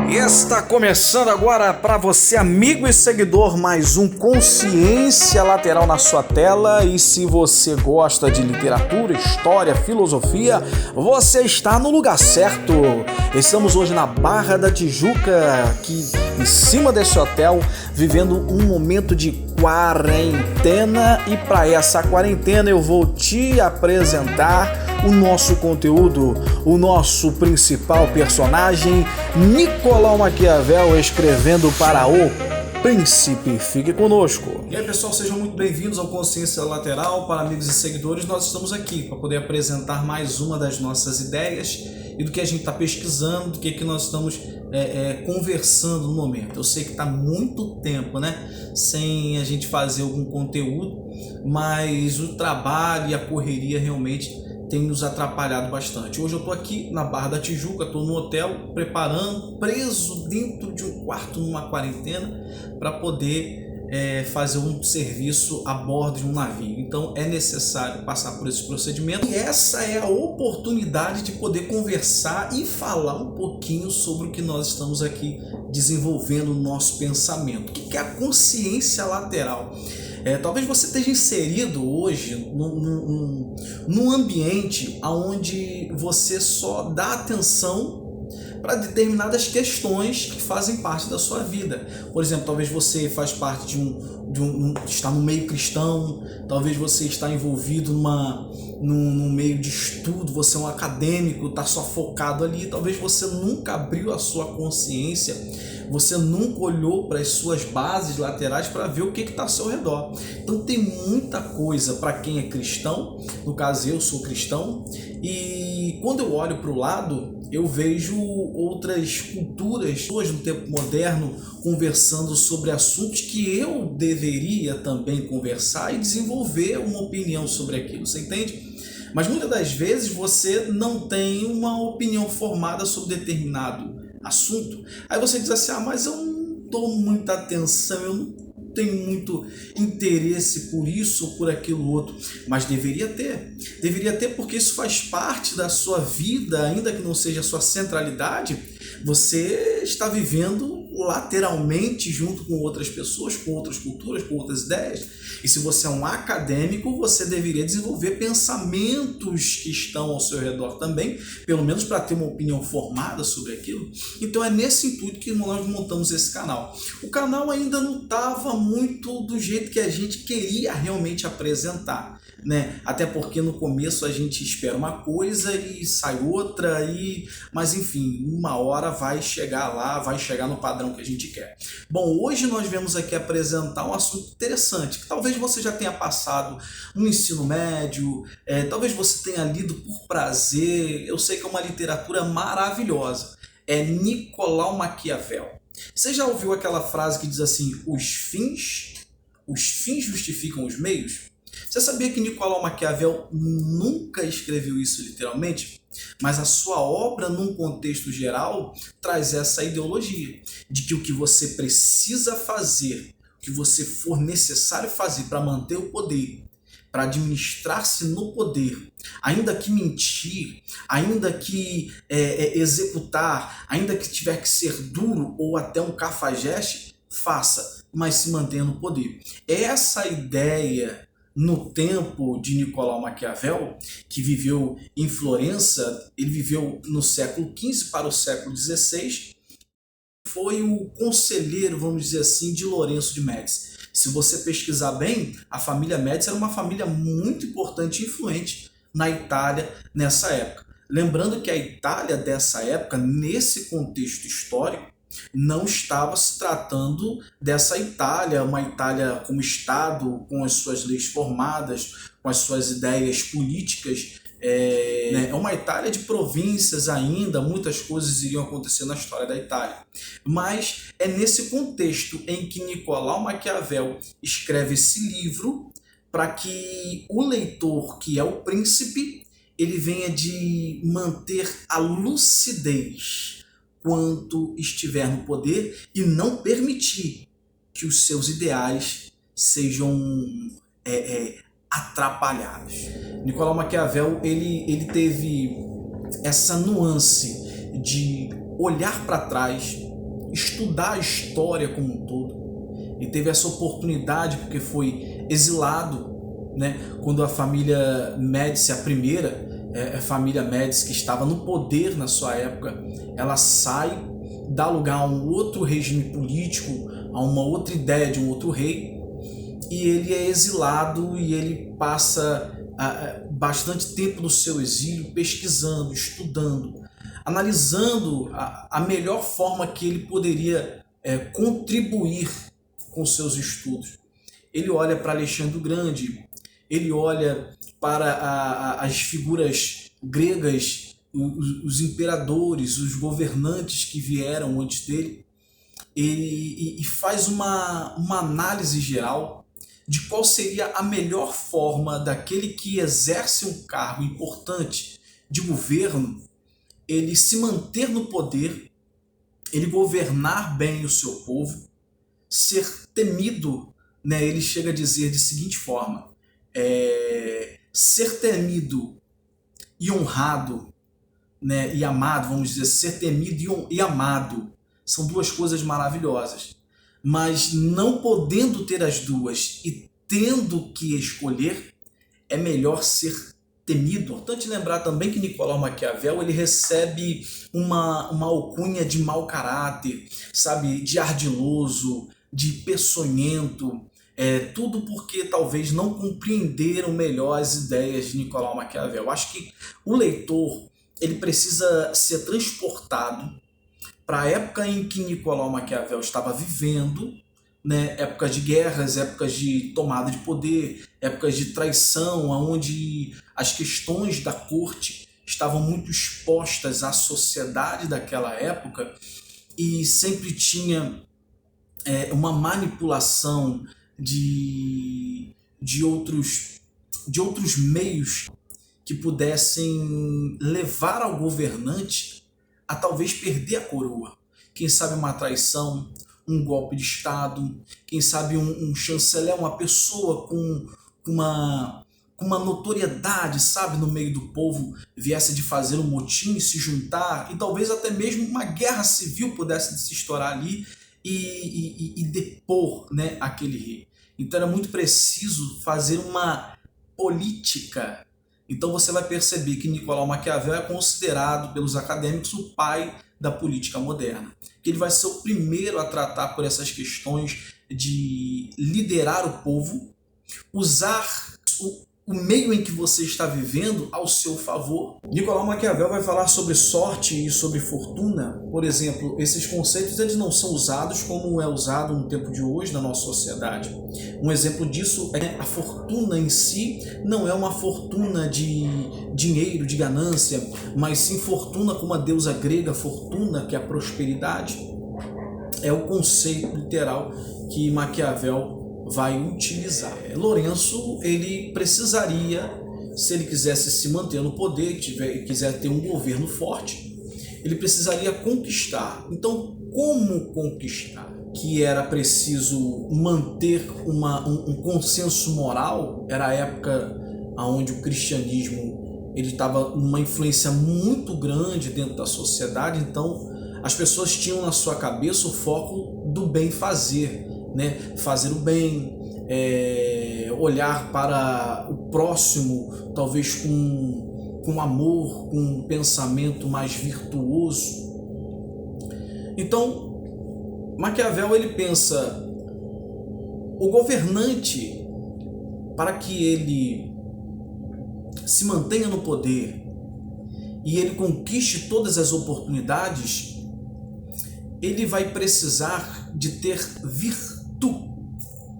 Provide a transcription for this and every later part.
Está começando agora para você, amigo e seguidor, mais um Consciência Lateral na sua tela. E se você gosta de literatura, história, filosofia, você está no lugar certo. Estamos hoje na Barra da Tijuca, aqui em cima desse hotel, vivendo um momento de quarentena. E para essa quarentena eu vou te apresentar o nosso conteúdo, o nosso principal personagem, Nicolau Maquiavel, escrevendo para o Príncipe. Fique conosco. E aí, pessoal, sejam muito bem-vindos ao Consciência Lateral. Para amigos e seguidores, nós estamos aqui para poder apresentar mais uma das nossas ideias e do que a gente está pesquisando, do que nós estamos conversando no momento. Eu sei que está muito tempo, sem a gente fazer algum conteúdo, mas o trabalho e a correria realmente tem nos atrapalhado bastante. Hoje eu estou aqui na Barra da Tijuca, estou no hotel preparando, preso dentro de um quarto numa quarentena para poder fazer um serviço a bordo de um navio. Então é necessário passar por esse procedimento e essa é a oportunidade de poder conversar e falar um pouquinho sobre o que nós estamos aqui desenvolvendo no nosso pensamento. O que é a consciência lateral? Talvez você esteja inserido hoje num ambiente onde você só dá atenção para determinadas questões que fazem parte da sua vida. Por exemplo, talvez você faz parte está no meio cristão, talvez você está envolvido num meio de estudo, você é um acadêmico, está só focado ali, talvez você nunca abriu a sua consciência, você nunca olhou para as suas bases laterais para ver o que está ao seu redor. Então tem muita coisa para quem é cristão, no caso eu sou cristão, e quando eu olho para o lado, eu vejo outras culturas, hoje no tempo moderno, conversando sobre assuntos que eu deveria também conversar e desenvolver uma opinião sobre aquilo, você entende? Mas muitas das vezes você não tem uma opinião formada sobre determinado assunto. Aí você diz assim, mas eu não dou muita atenção, eu não tenho muito interesse por isso ou por aquilo outro, mas deveria ter porque isso faz parte da sua vida, ainda que não seja a sua centralidade. Você está vivendo lateralmente junto com outras pessoas, com outras culturas, com outras ideias. E se você é um acadêmico, você deveria desenvolver pensamentos que estão ao seu redor também, pelo menos para ter uma opinião formada sobre aquilo. Então é nesse intuito que nós montamos esse canal. O canal ainda não estava muito do jeito que a gente queria realmente apresentar, até porque no começo a gente espera uma coisa e sai outra, mas enfim, uma hora vai chegar lá, vai chegar no padrão que a gente quer. Bom, hoje nós viemos aqui apresentar um assunto interessante, que talvez você já tenha passado no ensino médio, talvez você tenha lido por prazer. Eu sei que é uma literatura maravilhosa, é Nicolau Maquiavel. Você já ouviu aquela frase que diz assim, os fins justificam os meios? Você sabia que Nicolau Maquiavel nunca escreveu isso literalmente? Mas a sua obra, num contexto geral, traz essa ideologia de que o que você precisa fazer, o que você for necessário fazer para manter o poder, para administrar-se no poder, ainda que mentir, ainda que executar, ainda que tiver que ser duro ou até um cafajeste, faça, mas se mantenha no poder. Essa ideia, no tempo de Nicolau Maquiavel, que viveu em Florença, ele viveu no século XV para o século XVI, foi o conselheiro, vamos dizer assim, de Lourenço de Médici. Se você pesquisar bem, a família Médici era uma família muito importante e influente na Itália nessa época. Lembrando que a Itália dessa época, nesse contexto histórico, não estava se tratando dessa Itália, uma Itália como Estado, com as suas leis formadas, com as suas ideias políticas. É uma Itália de províncias ainda, muitas coisas iriam acontecer na história da Itália. Mas é nesse contexto em que Nicolau Maquiavel escreve esse livro para que o leitor, que é o príncipe, ele venha de manter a lucidez quanto estiver no poder e não permitir que os seus ideais sejam atrapalhados. Nicolau Maquiavel ele teve essa nuance de olhar para trás estudar a história como um todo. E teve essa oportunidade porque foi exilado, né? Quando a família Médici, a primeira família Médici que estava no poder na sua época, ela sai, dá lugar a um outro regime político, a uma outra ideia de um outro rei, e ele é exilado e ele passa bastante tempo no seu exílio pesquisando, estudando, analisando a melhor forma que ele poderia contribuir com seus estudos. Ele olha para Alexandre o Grande, ele olha para as figuras gregas, os imperadores, os governantes que vieram antes dele, e faz uma análise geral de qual seria a melhor forma daquele que exerce um cargo importante de governo, ele se manter no poder, ele governar bem o seu povo, ser temido, né? Ele chega a dizer de seguinte forma, ser temido e honrado, né? E amado, vamos dizer, ser temido e amado, são duas coisas maravilhosas. Mas não podendo ter as duas e tendo que escolher, é melhor ser temido. Importante lembrar também que Nicolau Maquiavel ele recebe uma alcunha de mau caráter, sabe, de ardiloso, de peçonhento, tudo porque talvez não compreenderam melhor as ideias de Nicolau Maquiavel. Eu acho que o leitor ele precisa ser transportado para a época em que Nicolau Maquiavel estava vivendo, né? Épocas de guerras, épocas de tomada de poder, épocas de traição, onde as questões da corte estavam muito expostas à sociedade daquela época e sempre tinha uma manipulação de outros meios que pudessem levar ao governante a talvez perder a coroa. Quem sabe uma traição, um golpe de Estado, quem sabe um chanceler, uma pessoa com uma notoriedade, sabe, no meio do povo, viesse de fazer um motim, se juntar, e talvez até mesmo uma guerra civil pudesse se estourar ali e depor, né, aquele rei. Então era muito preciso fazer uma política. Então você vai perceber que Nicolau Maquiavel é considerado pelos acadêmicos o pai da política moderna. Que ele vai ser o primeiro a tratar por essas questões de liderar o povo, usar o meio em que você está vivendo ao seu favor. Nicolau Maquiavel vai falar sobre sorte e sobre fortuna. Por exemplo, esses conceitos eles não são usados como é usado no tempo de hoje na nossa sociedade. Um exemplo disso é que a fortuna em si não é uma fortuna de dinheiro, de ganância, mas sim fortuna como a deusa grega Fortuna, que é a prosperidade. É o conceito literal que Maquiavel vai utilizar. Lourenço, ele precisaria, se ele quisesse se manter no poder, quiser ter um governo forte, ele precisaria conquistar. Então, como conquistar? Que era preciso manter um consenso moral, era a época onde o cristianismo ele estava numa influência muito grande dentro da sociedade, então as pessoas tinham na sua cabeça o foco do bem fazer, né? Fazer o bem, olhar para o próximo, talvez com amor, com um pensamento mais virtuoso. Então, Maquiavel ele pensa, o governante, para que ele se mantenha no poder e ele conquiste todas as oportunidades, ele vai precisar de ter virtude,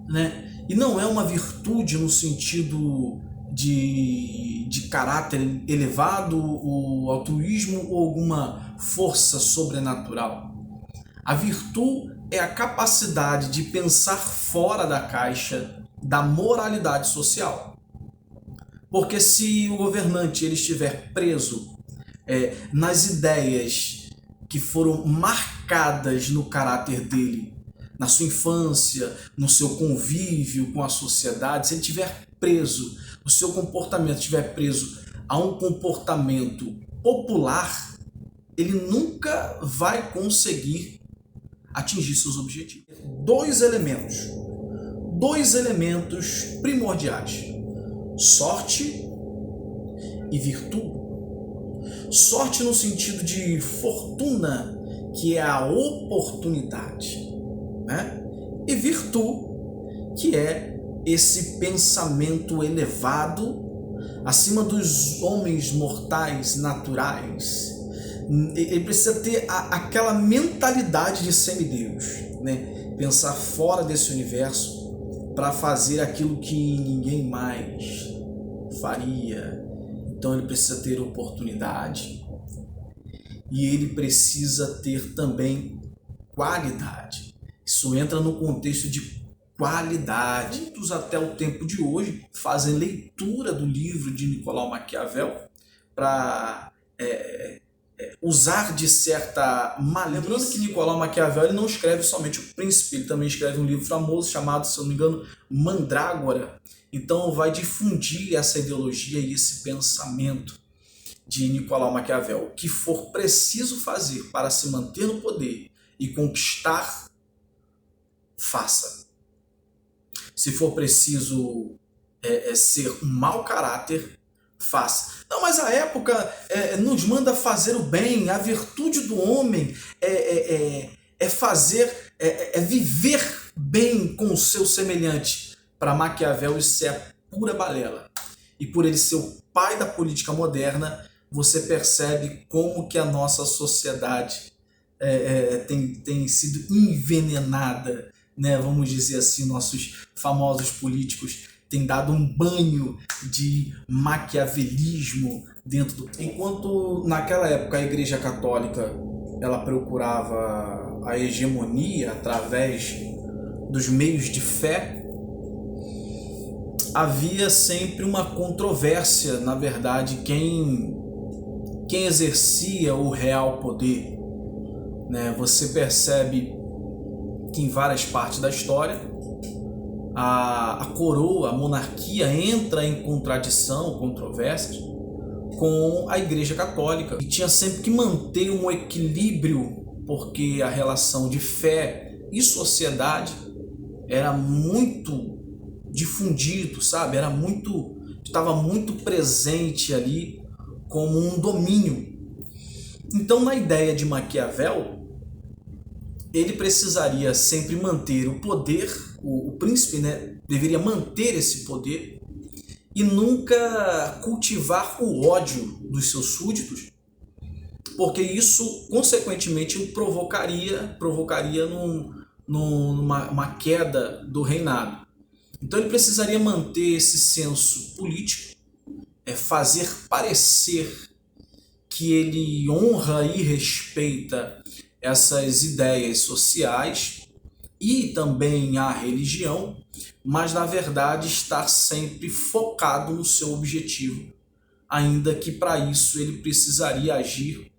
né? E não é uma virtude no sentido de caráter elevado, o altruísmo ou alguma força sobrenatural. A virtude é a capacidade de pensar fora da caixa da moralidade social. Porque se o governante ele estiver preso nas ideias que foram marcadas no caráter dele, na sua infância, no seu convívio com a sociedade, se ele estiver preso, o seu comportamento estiver preso a um comportamento popular, ele nunca vai conseguir atingir seus objetivos. Dois elementos primordiais: sorte e virtude. Sorte no sentido de fortuna, que é a oportunidade, né? E virtude, que é esse pensamento elevado acima dos homens mortais naturais. Ele precisa ter aquela mentalidade de semideus, né? Pensar fora desse universo para fazer aquilo que ninguém mais faria. Então ele precisa ter oportunidade e ele precisa ter também qualidade. Isso entra no contexto de qualidade. Muitos até o tempo de hoje fazem leitura do livro de Nicolau Maquiavel para usar de certa malícia. Lembrando que Nicolau Maquiavel ele não escreve somente O Príncipe, ele também escreve um livro famoso chamado, se eu não me engano, Mandrágora. Então vai difundir essa ideologia e esse pensamento de Nicolau Maquiavel. O que for preciso fazer para se manter no poder e conquistar, faça. Se for preciso ser um mau caráter, faça. Não, mas a época nos manda fazer o bem. A virtude do homem é viver bem com o seu semelhante. Para Maquiavel isso é pura balela. E por ele ser o pai da política moderna, você percebe como que a nossa sociedade tem sido envenenada, né? Vamos dizer assim, nossos famosos políticos têm dado um banho de maquiavelismo dentro do... Enquanto naquela época a Igreja Católica ela procurava a hegemonia através dos meios de fé, havia sempre uma controvérsia, na verdade, quem exercia o real poder, né? Você percebe que em várias partes da história a coroa, a monarquia entra em contradição, controvérsias com a Igreja Católica, e tinha sempre que manter um equilíbrio, porque a relação de fé e sociedade era muito difundido, sabe? Estava muito presente ali como um domínio. Então, na ideia de Maquiavel, ele precisaria sempre manter o poder, o príncipe, né, deveria manter esse poder e nunca cultivar o ódio dos seus súditos, porque isso, consequentemente, o provocaria numa queda do reinado. Então ele precisaria manter esse senso político, fazer parecer que ele honra e respeita essas ideias sociais e também a religião, mas na verdade estar sempre focado no seu objetivo, ainda que para isso ele precisaria agir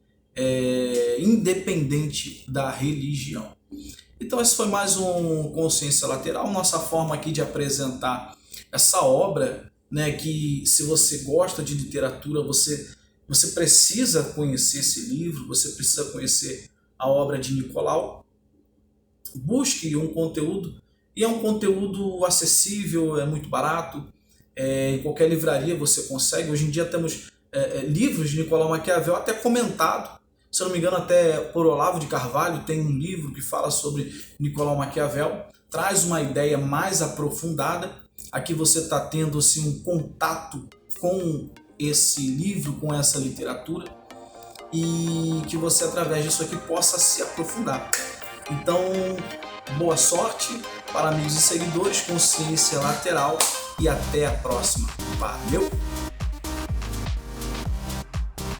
independente da religião. Então esse foi mais um Consciência Lateral, nossa forma aqui de apresentar essa obra, né, que se você gosta de literatura, você precisa conhecer esse livro, você precisa conhecer a obra de Nicolau. Busque um conteúdo, e é um conteúdo acessível, é muito barato, em qualquer livraria você consegue. Hoje em dia temos livros de Nicolau Maquiavel até comentado, se eu não me engano até por Olavo de Carvalho tem um livro que fala sobre Nicolau Maquiavel, traz uma ideia mais aprofundada. Aqui você está tendo assim, um contato com esse livro, com essa literatura, e que você através disso aqui possa se aprofundar. Então, boa sorte para amigos e seguidores, Consciência Lateral, e até a próxima. Valeu!